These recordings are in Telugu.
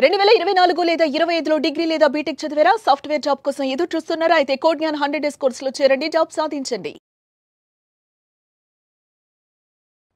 2024 లేదా 25లో డిగ్రీ లేదా బీటెక్ చదివారా? సాఫ్ట్‌వేర్ జాబ్ కోసం ఎదురు చూస్తున్నారా? అయితే కోడ్ జ్ఞాన్ 100 డేస్ కోర్సులో చేరండి, జాబ్ సాధించండి.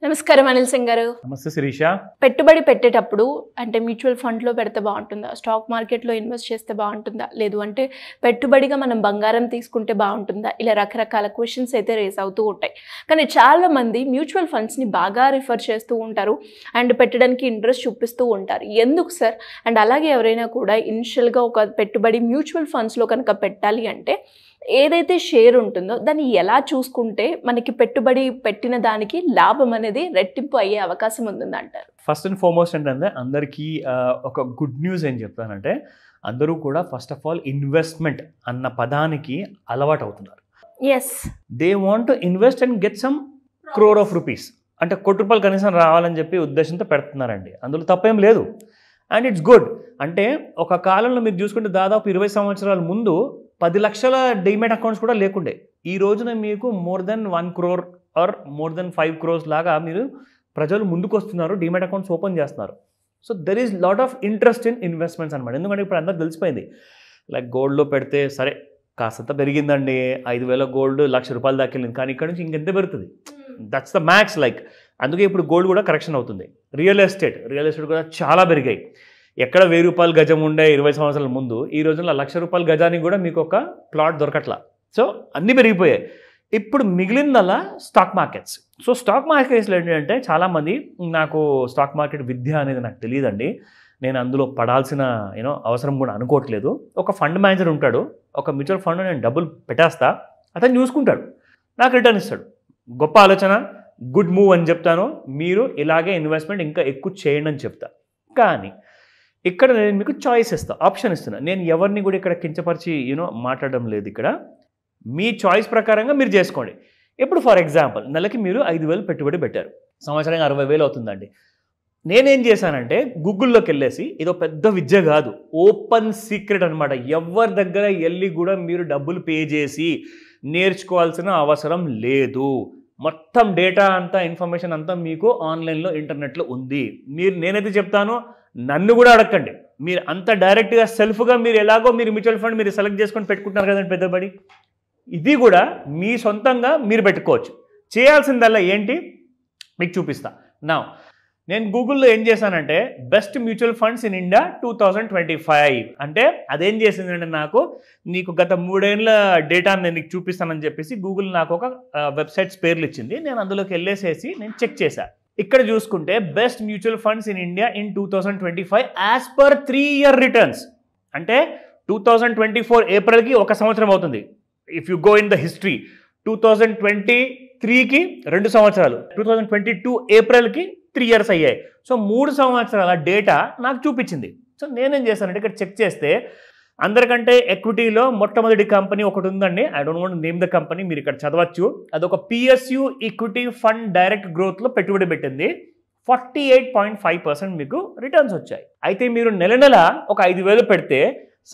నమస్కారం అనిల్ సింగ్ గారు. నమస్తే శిరీష. పెట్టుబడి పెట్టేటప్పుడు అంటే మ్యూచువల్ ఫండ్లో పెడితే బాగుంటుందా, స్టాక్ మార్కెట్లో ఇన్వెస్ట్ చేస్తే బాగుంటుందా, లేదు అంటే పెట్టుబడిగా మనం బంగారం తీసుకుంటే బాగుంటుందా, ఇలా రకరకాల క్వశ్చన్స్ అయితే రేస్ అవుతూ ఉంటాయి. కానీ చాలామంది మ్యూచువల్ ఫండ్స్ని బాగా రిఫర్ చేస్తూ ఉంటారు అండ్ పెట్టడానికి ఇంట్రెస్ట్ చూపిస్తూ ఉంటారు. ఎందుకు సార్? అండ్ అలాగే ఎవరైనా కూడా ఇనిషియల్గా ఒక పెట్టుబడి మ్యూచువల్ ఫండ్స్లో కనుక పెట్టాలి అంటే ఏదైతే షేర్ ఉంటుందో దాన్ని ఎలా చూసుకుంటే మనకి పెట్టుబడి పెట్టిన దానికి లాభం అనేది రెట్టింపు అయ్యే అవకాశం ఉందంటారు? ఫస్ట్ అండ్ ఫార్మోస్ట్ ఏంటంటే అందరికీ ఒక గుడ్ న్యూస్ ఏం చెప్తానంటే, అందరూ కూడా ఫస్ట్ ఆఫ్ ఆల్ ఇన్వెస్ట్మెంట్ అన్న పదానికి అలవాటు అవుతున్నారు. Yes, they want to invest and get some crore of rupees, అంటే ₹1 కనీసం రావాలని చెప్పి ఉద్దేశంతో పెడుతున్నారండి. అందులో తప్పేం లేదు అండ్ ఇట్స్ గుడ్. అంటే ఒక కాలంలో మీరు చూసుకుంటే దాదాపు 20 సంవత్సరాల ముందు 10 లక్షల డీమెట్ అకౌంట్స్ కూడా లేకుండే. ఈ రోజున మీకు more than 1 crore or more than 5 crores లాగా మీరు ప్రజలు ముందుకు వస్తున్నారు, డీమెట్ అకౌంట్స్ ఓపెన్ చేస్తున్నారు. So there is lot of interest in investments అనమాట. ఎందుకంటే ఇప్పుడు అందరూ తెలిసిపోయింది, లైక్ గోల్డ్లో పెడితే సరే కాస్తంత పెరిగిందండి, 5,000 గోల్డ్ ₹1,00,000 దాకా వెళ్ళింది, కానీ ఇక్కడ నుంచి ఇంకెంత పెరుగుతుంది? That's the max. లైక్ అందుకే ఇప్పుడు గోల్డ్ కూడా కరెక్షన్ అవుతుంది. రియల్ ఎస్టేట్ కూడా చాలా పెరిగాయి. ఎక్కడ ₹1,000 గజం ఉండే 20 సంవత్సరాల ముందు, ఈ రోజుల్లో ₹1,00,000 గజానికి కూడా మీకు ఒక ప్లాట్ దొరకట్లా. సో అన్నీ పెరిగిపోయాయి. ఇప్పుడు మిగిలిందల్లా స్టాక్ మార్కెట్స్. సో స్టాక్ మార్కెట్స్లో ఏంటంటే చాలామంది, నాకు స్టాక్ మార్కెట్ విద్య అనేది నాకు తెలియదండి, నేను అందులో పడాల్సిన అవసరం కూడా అనుకోవట్లేదు. ఒక ఫండ్ మేనేజర్ ఉంటాడు, ఒక మ్యూచువల్ ఫండ్ నేను డబ్బులు పెట్టేస్తా, అతను చూసుకుంటాడు, నాకు రిటర్న్ ఇస్తాడు. గొప్ప ఆలోచన, గుడ్ మూవ్ అని చెప్తాను. మీరు ఇలాగే ఇన్వెస్ట్మెంట్ ఇంకా ఎక్కువ చేయండి అని చెప్తా. కానీ ఇక్కడ నేను మీకు చాయిస్ ఇస్తాను, ఆప్షన్ ఇస్తున్నా. నేను ఎవరిని కూడా ఇక్కడ కించపరిచి మాట్లాడడం లేదు. ఇక్కడ మీ చాయిస్ ప్రకారంగా మీరు చేసుకోండి. ఇప్పుడు ఫర్ ఎగ్జాంపుల్ నెలకి మీరు 5,000 పెట్టుబడి పెట్టారు, సంవత్సరానికి 60,000 అవుతుందండి. నేనేం చేశానంటే గూగుల్లోకి వెళ్ళేసి, ఇదో పెద్ద విద్య కాదు, ఓపెన్ సీక్రెట్ అనమాట, ఎవరి దగ్గర వెళ్ళి కూడా మీరు డబ్బులు పే చేసి నేర్చుకోవాల్సిన అవసరం లేదు. మొత్తం డేటా అంతా, ఇన్ఫర్మేషన్ అంతా మీకు ఆన్లైన్లో ఇంటర్నెట్లో ఉంది. నేనైతే చెప్తాను, నన్ను కూడా అడగండి. మీరు అంత డైరెక్ట్గా సెల్ఫ్గా మీరు ఎలాగో మీరు మ్యూచువల్ ఫండ్ మీరు సెలెక్ట్ చేసుకొని పెట్టుకుంటున్నారు కదండి పెద్దబడి, ఇది కూడా మీ సొంతంగా మీరు పెట్టుకోవచ్చు. చేయాల్సిందల్లా ఏంటి మీకు చూపిస్తా. నా నేను గూగుల్లో ఏం చేశానంటే best mutual funds in India 2025 అంటే అదేం చేసిందంటే, నీకు గత 3 ఏళ్ళ డేటా నేను నీకు చూపిస్తానని చెప్పేసి గూగుల్ నాకు ఒక వెబ్సైట్స్ పేర్లు ఇచ్చింది. నేను అందులోకి వెళ్ళేసేసి నేను చెక్ చేశాను. ఇక్కడ చూసుకుంటే best mutual funds in India in 2025 as per 3-year returns. అంటే 2024 ఏప్రిల్కి 1 సంవత్సరం అవుతుంది. If you go in the history, 2023కి 2 సంవత్సరాలు, 2022 ఏప్రిల్కి 3 years అయ్యాయి. సో 3 సంవత్సరాల డేటా నాకు చూపించింది. సో నేనేం చేశానంటే ఇక్కడ చెక్ చేస్తే, అందరికంటే ఎక్విటీలో మొట్టమొదటి కంపెనీ ఒకటి ఉందండి, I don't want name the company, మీరు ఇక్కడ చదవచ్చు. అదొక PSU ఈక్విటీ ఫండ్ డైరెక్ట్ గ్రోత్లో పెట్టుబడి పెట్టింది. 48.5% మీకు రిటర్న్స్ వచ్చాయి. అయితే మీరు నెల ఒక 5,000 పెడితే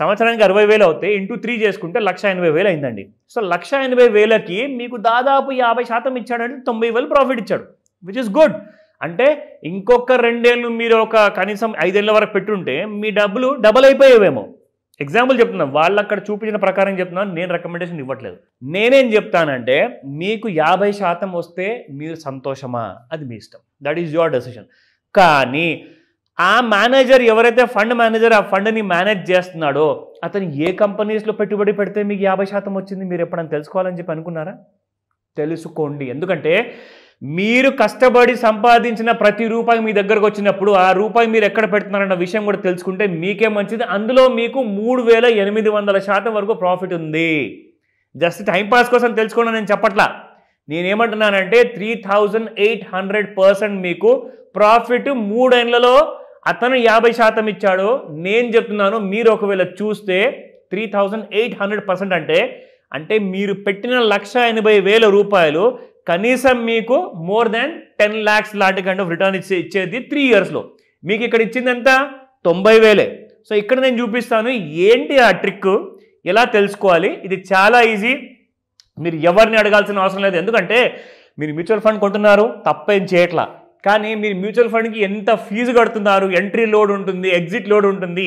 సంవత్సరానికి 60,000 అవుతాయి, ఇంటూ 3 చేసుకుంటే 1,80,000 అయిందండి. సో 1,80,000కి మీకు దాదాపు 50% ఇచ్చాడంటే 90,000 ప్రాఫిట్ ఇచ్చాడు, విచ్ ఇస్ గుడ్. అంటే ఇంకొక 2 ఏళ్ళు మీరు ఒక కనీసం 5 ఏళ్ళ వరకు పెట్టుంటే మీ డబ్బులు డబల్ అయిపోయేవేమో. ఎగ్జాంపుల్ చెప్తున్నాను, వాళ్ళు అక్కడ చూపించిన ప్రకారం చెప్తున్నాను, నేను రికమెండేషన్ ఇవ్వట్లేదు. నేనేం చెప్తానంటే, మీకు 50% వస్తే మీరు సంతోషమా, అది మీ ఇష్టం, దట్ ఈజ్ యువర్ డెసిషన్. కానీ ఆ మేనేజర్, ఎవరైతే ఫండ్ మేనేజర్ ఆ ఫండ్ని మేనేజ్ చేస్తున్నాడో, అతను ఏ కంపెనీస్లో పెట్టుబడి పెడితే మీకు 50% వచ్చింది మీరు ఎప్పుడైనా తెలుసుకోవాలని చెప్పి అనుకున్నారా? తెలుసుకోండి. ఎందుకంటే మీరు కష్టపడి సంపాదించిన ప్రతి రూపాయి మీ దగ్గరకు వచ్చినప్పుడు ఆ రూపాయి మీరు ఎక్కడ పెడుతున్నారన్న విషయం కూడా తెలుసుకుంటే మీకే మంచిది. అందులో మీకు 3,800% వరకు ప్రాఫిట్ ఉంది. జస్ట్ టైంపాస్ కోసం తెలుసుకోండి నేను చెప్పట్లా. నేనేమంటున్నానంటే 3,800% మీకు ప్రాఫిట్ 3 ఏళ్లలో. అతను 50% ఇచ్చాడు, నేను చెప్తున్నాను మీరు ఒకవేళ చూస్తే 3,800% అంటే మీరు పెట్టిన ₹1,80,000 కనీసం మీకు మోర్ దాన్ 10 lakhs లాంటి కైండ్ ఆఫ్ రిటర్న్ ఇచ్చేది 3 yearsలో. మీకు ఇక్కడ ఇచ్చింది ఎంత? 90,000. సో ఇక్కడ నేను చూపిస్తాను ఏంటి ఆ ట్రిక్, ఎలా తెలుసుకోవాలి. ఇది చాలా ఈజీ, మీరు ఎవరిని అడగాల్సిన అవసరం లేదు. ఎందుకంటే మీరు మ్యూచువల్ ఫండ్ కొంటున్నారు, తప్పేం చేయట్లా, కానీ మీరు మ్యూచువల్ ఫండ్కి ఎంత ఫీజు కడుతున్నారు, ఎంట్రీ లోడ్ ఉంటుంది, ఎగ్జిట్ లోడ్ ఉంటుంది.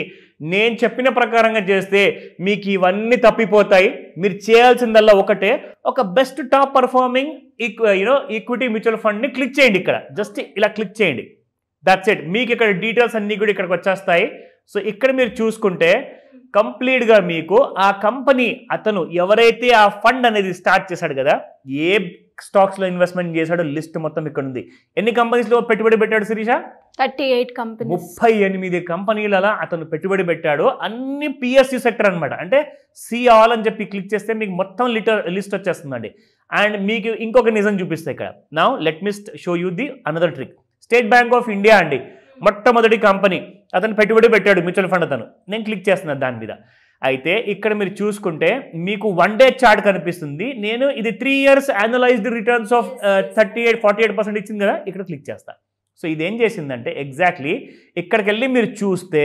నేను చెప్పిన ప్రకారంగా చేస్తే మీకు ఇవన్నీ తప్పిపోతాయి. మీరు చేయాల్సిందల్లా ఒకటే, ఒక best top performing equity mutual ఫండ్ని క్లిక్ చేయండి. ఇక్కడ జస్ట్ ఇలా క్లిక్ చేయండి, దట్స్ ఇట్. మీకు ఇక్కడ డీటెయిల్స్ అన్నీ కూడా ఇక్కడికి వచ్చేస్తాయి. సో ఇక్కడ మీరు చూసుకుంటే కంప్లీట్గా మీకు ఆ కంపెనీ అతను ఎవరైతే ఆ ఫండ్ అనేది స్టార్ట్ చేశాడు కదా, ఏ స్టాక్స్లో ఇన్వెస్ట్మెంట్ చేశాడో లిస్ట్ మొత్తం ఇక్కడ ఉంది. ఎన్ని కంపెనీస్లో పెట్టుబడి పెట్టాడు శిరీష? 38 కంపెనీస్, 38 కంపెనీలలో అతను పెట్టుబడి పెట్టాడు. అన్ని పిఎస్యు సెక్టర్ అనమాట. అంటే సి ఆల్ అని చెప్పి క్లిక్ చేస్తే మీకు మొత్తం లిస్ట్ వచ్చేస్తుందండి. అండ్ మీకు ఇంకొక నిజం చూపిస్తాయి ఇక్కడ. Now let me show you the another trick. State bank of India అండి, మొట్టమొదటి కంపెనీ. అతను పెట్టుబడి పెట్టాడు మ్యూచువల్ ఫండ్ అతను. నేను క్లిక్ చేస్తున్నాను దాని మీద. అయితే ఇక్కడ మీరు చూసుకుంటే మీకు 1 డే చార్ట్ కనిపిస్తుంది. నేను ఇది 3 years యాన్యువలైజ్డ్ రిటర్న్స్ ఆఫ్ 48% ఇచ్చింది కదా, ఇక్కడ క్లిక్ చేస్తాను. సో ఇదేం చేసిందంటే ఎగ్జాక్ట్లీ ఇక్కడికి వెళ్ళి మీరు చూస్తే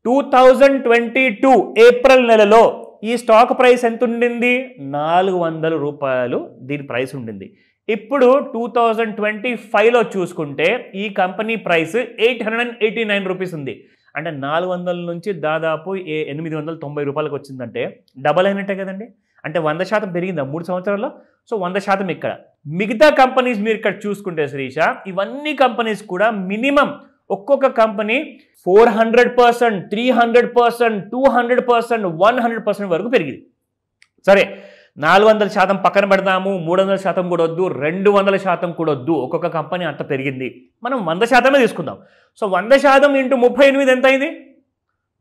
2022 ఏప్రిల్ నెలలో ఈ స్టాక్ ప్రైస్ ఎంత ఉండింది? 400 రూపాయలు దీని ప్రైస్ ఉండింది. ఇప్పుడు 2025లో చూసుకుంటే ఈ కంపెనీ ప్రైస్ 889 రూపీస్ ఉంది. అంటే 400 నుంచి దాదాపు 890 రూపాయలకు వచ్చిందంటే డబల్ అయినట్టే కదండి. అంటే 100% పెరిగిందా 3 సంవత్సరాల్లో? సో 100% ఇక్కడ. మిగతా కంపెనీస్ మీరు ఇక్కడ చూసుకుంటే శ్రీష, ఇవన్నీ కంపెనీస్ కూడా మినిమం ఒక్కొక్క కంపెనీ 400%, 300%, 200%, 100% వరకు పెరిగింది. సరే 400% పక్కన పెడదాము, 300% కూడా వద్దు, 200% కూడా వద్దు. ఒక్కొక్క కంపెనీ అంత పెరిగింది, మనం 100% తీసుకుందాం. సో 100% ఇంటూ 38 ఎంత అయింది?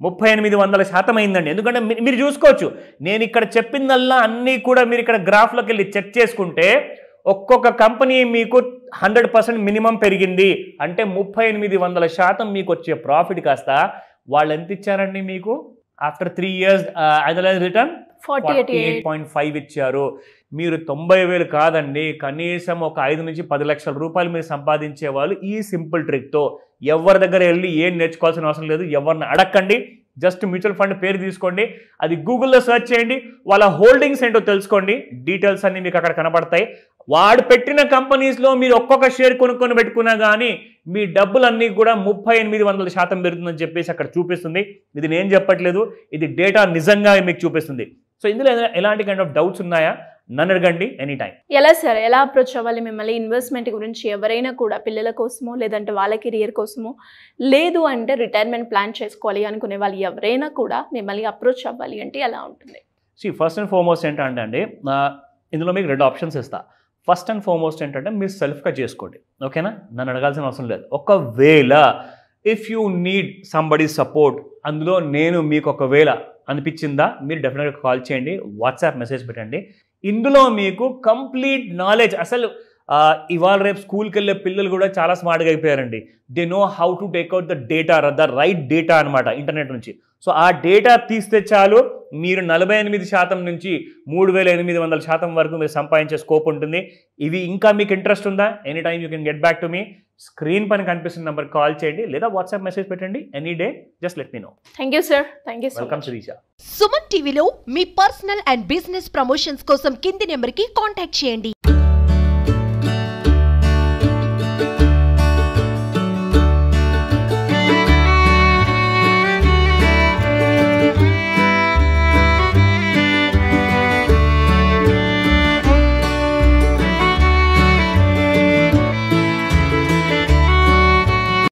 3800% అయిందండి. ఎందుకంటే మీరు చూసుకోవచ్చు, నేను ఇక్కడ చెప్పిందల్లా అన్నీ కూడా మీరు ఇక్కడ గ్రాఫ్లోకి వెళ్ళి చెక్ చేసుకుంటే ఒక్కొక్క కంపెనీ మీకు 100% మినిమం పెరిగింది. అంటే 3800% మీకు వచ్చే ప్రాఫిట్ కాస్త వాళ్ళు ఎంత ఇచ్చారండి మీకు? ఆఫ్టర్ 3 years యాన్యువలైజ్డ్ రిటర్న్ 48.5 ఇచ్చారు. మీరు 90,000 కాదండి, కనీసం ఒక 5 నుంచి 10 లక్షల రూపాయలు మీరు సంపాదించే వాళ్ళు ఈ సింపుల్ ట్రిక్తో. ఎవరి దగ్గర వెళ్ళి ఏం నేర్చుకోవాల్సిన అవసరం లేదు, ఎవరిని అడగండి. జస్ట్ మ్యూచువల్ ఫండ్ పేరు తీసుకోండి, అది గూగుల్లో సెర్చ్ చేయండి, వాళ్ళ హోల్డింగ్స్ ఏంటో తెలుసుకోండి, డీటెయిల్స్ అన్నీ మీకు అక్కడ కనపడతాయి. వాడు పెట్టిన కంపెనీస్లో మీరు ఒక్కొక్క షేర్ కొనుక్కొని పెట్టుకున్నా కానీ మీ డబ్బులన్నీ కూడా 3800% పెరుగుతుందని చెప్పేసి అక్కడ చూపిస్తుంది. ఇది నేను చెప్పట్లేదు, ఇది డేటా నిజంగా మీకు చూపిస్తుంది. సో ఇందులో ఎలాంటి కైండ్ ఆఫ్ డౌట్స్ ఉన్నాయా నన్ను అడగండి ఎనీ టైం. ఎలా సార్, ఎలా అప్రోచ్ అవ్వాలి మిమ్మల్ని? ఇన్వెస్ట్మెంట్ గురించి ఎవరైనా కూడా పిల్లల కోసమో లేదంటే వాళ్ళ కెరియర్ కోసమో లేదు అంటే రిటైర్మెంట్ ప్లాన్ చేసుకోవాలి అనుకునే వాళ్ళు ఎవరైనా కూడా మిమ్మల్ని అప్రోచ్ అవ్వాలి అంటే ఎలా ఉంటుంది? ఫస్ట్ అండ్ ఫార్మోస్ట్ ఏంటంటే అండి, ఇందులో మీకు 2 ఆప్షన్స్ ఇస్తా. ఫస్ట్ అండ్ ఫార్మోస్ట్ ఏంటంటే మీరు సెల్ఫ్గా చేసుకోండి, ఓకేనా? నన్ను అడగాల్సిన అవసరం లేదు. ఒకవేళ if you need somebody support, అందులో నేను మీకు ఒకవేళ అనిపించిందా మీరు డెఫినెట్గా కాల్ చేయండి, వాట్సాప్ మెసేజ్ పెట్టండి. ఇందులో మీకు కంప్లీట్ నాలెడ్జ్. అసలు ఇవాళ రేపు స్కూల్కి వెళ్ళే పిల్లలు కూడా చాలా స్మార్ట్గా అయిపోయారండి. They know how to take out the data, the right data అనమాట ఇంటర్నెట్ నుంచి. సో ఆ డేటా తీస్తే చాలు మీరు 48% నుంచి 3800% వరకు మీరు సంపాదించే స్కోప్ ఉంటుంది. ఇవి ఇంకా మీకు ఇంట్రెస్ట్ ఉందా? Any time you can get back to me. Screen పైన కనిపిస్తున్న నెంబర్ కాల్ చేయండి లేదా వాట్సాప్ మెసేజ్ పెట్టండి. Any day just let me know. Thank you sir. Thank you. Welcome Shirisha. Suman టీవీలో మీ పర్సనల్ అండ్ బిజినెస్ ప్రమోషన్స్ కోసం కింది నెంబర్కి కాంటాక్ట్ చేయండి.